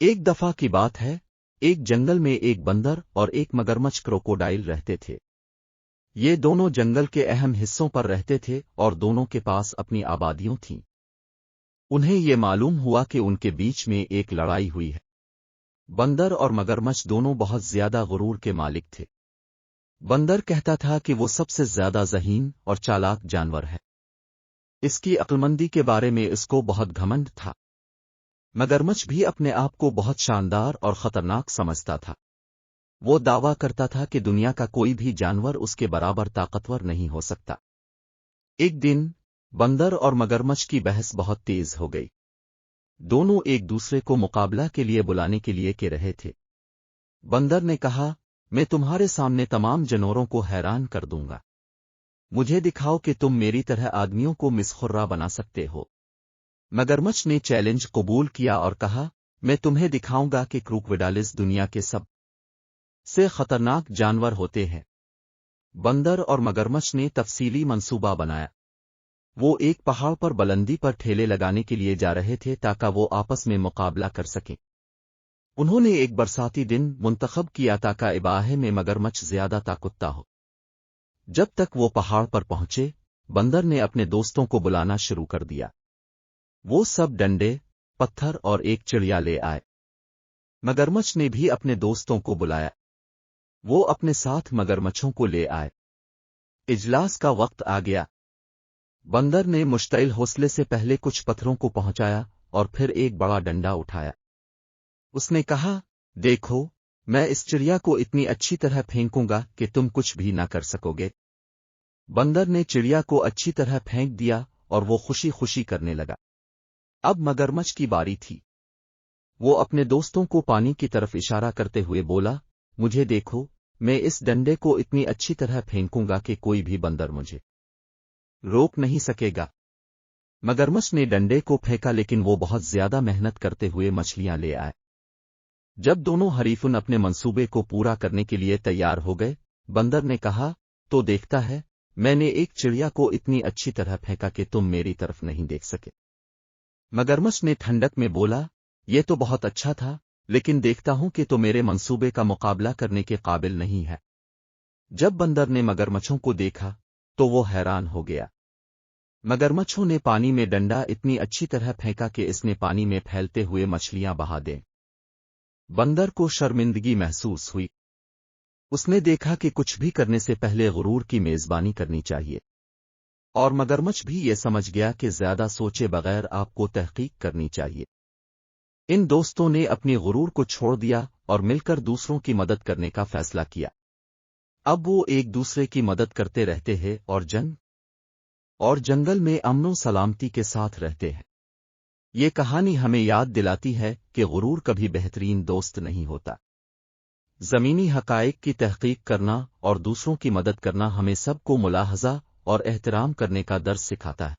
ایک دفعہ کی بات ہے، ایک جنگل میں ایک بندر اور ایک مگرمچھ کروکوڈائل رہتے تھے۔ یہ دونوں جنگل کے اہم حصوں پر رہتے تھے اور دونوں کے پاس اپنی آبادیاں تھیں۔ انہیں یہ معلوم ہوا کہ ان کے بیچ میں ایک لڑائی ہوئی ہے۔ بندر اور مگرمچھ دونوں بہت زیادہ غرور کے مالک تھے۔ بندر کہتا تھا کہ وہ سب سے زیادہ ذہین اور چالاک جانور ہے، اس کی عقلمندی کے بارے میں اس کو بہت گھمنڈ تھا۔ مگرمچھ بھی اپنے آپ کو بہت شاندار اور خطرناک سمجھتا تھا۔ وہ دعویٰ کرتا تھا کہ دنیا کا کوئی بھی جانور اس کے برابر طاقتور نہیں ہو سکتا۔ ایک دن بندر اور مگرمچھ کی بحث بہت تیز ہو گئی۔ دونوں ایک دوسرے کو مقابلہ کے لیے بلانے کے لیے کہہ رہے تھے۔ بندر نے کہا، میں تمہارے سامنے تمام جانوروں کو حیران کر دوں گا۔ مجھے دکھاؤ کہ تم میری طرح آدمیوں کو مسخرہ بنا سکتے ہو۔ مگرمچھ نے چیلنج قبول کیا اور کہا، میں تمہیں دکھاؤں گا کہ کروکوڈائلز دنیا کے سب سے خطرناک جانور ہوتے ہیں۔ بندر اور مگرمچھ نے تفصیلی منصوبہ بنایا۔ وہ ایک پہاڑ پر بلندی پر ٹھیلے لگانے کے لیے جا رہے تھے تاکہ وہ آپس میں مقابلہ کر سکیں۔ انہوں نے ایک برساتی دن منتخب کیا تاکہ اباہے میں مگرمچھ زیادہ طاقتور ہو۔ جب تک وہ پہاڑ پر پہنچے، بندر نے اپنے دوستوں کو بلانا شروع کر دیا۔ وہ سب ڈنڈے، پتھر اور ایک چڑیا لے آئے۔ مگرمچھ نے بھی اپنے دوستوں کو بلایا۔ وہ اپنے ساتھ مگرمچھوں کو لے آئے۔ اجلاس کا وقت آ گیا۔ بندر نے مشتعل حوصلے سے پہلے کچھ پتھروں کو پہنچایا اور پھر ایک بڑا ڈنڈا اٹھایا۔ اس نے کہا، دیکھو، میں اس چڑیا کو اتنی اچھی طرح پھینکوں گا کہ تم کچھ بھی نہ کر سکو گے۔ بندر نے چڑیا کو اچھی طرح پھینک دیا اور وہ خوشی خوشی کرنے لگا۔ اب مگرمچھ کی باری تھی۔ وہ اپنے دوستوں کو پانی کی طرف اشارہ کرتے ہوئے بولا، مجھے دیکھو، میں اس ڈنڈے کو اتنی اچھی طرح پھینکوں گا کہ کوئی بھی بندر مجھے روک نہیں سکے گا۔ مگرمچھ نے ڈنڈے کو پھینکا لیکن وہ بہت زیادہ محنت کرتے ہوئے مچھلیاں لے آئے۔ جب دونوں حریفن اپنے منصوبے کو پورا کرنے کے لیے تیار ہو گئے، بندر نے کہا، تو دیکھتا ہے، میں نے ایک چڑیا کو اتنی اچھی طرح پھینکا کہ تم میری طرف نہیں دیکھ سکے۔ مگرمچھ نے ٹھنڈک میں بولا، یہ تو بہت اچھا تھا، لیکن دیکھتا ہوں کہ تو میرے منصوبے کا مقابلہ کرنے کے قابل نہیں ہے۔ جب بندر نے مگرمچھوں کو دیکھا تو وہ حیران ہو گیا۔ مگرمچھوں نے پانی میں ڈنڈا اتنی اچھی طرح پھینکا کہ اس نے پانی میں پھیلتے ہوئے مچھلیاں بہا دیں۔ بندر کو شرمندگی محسوس ہوئی۔ اس نے دیکھا کہ کچھ بھی کرنے سے پہلے غرور کی میزبانی کرنی چاہیے، اور مگرمچھ بھی یہ سمجھ گیا کہ زیادہ سوچے بغیر آپ کو تحقیق کرنی چاہیے۔ ان دوستوں نے اپنی غرور کو چھوڑ دیا اور مل کر دوسروں کی مدد کرنے کا فیصلہ کیا۔ اب وہ ایک دوسرے کی مدد کرتے رہتے ہیں اور جنگل میں امن و سلامتی کے ساتھ رہتے ہیں۔ یہ کہانی ہمیں یاد دلاتی ہے کہ غرور کبھی بہترین دوست نہیں ہوتا۔ زمینی حقائق کی تحقیق کرنا اور دوسروں کی مدد کرنا ہمیں سب کو ملاحظہ اور احترام کرنے کا درس سکھاتا ہے۔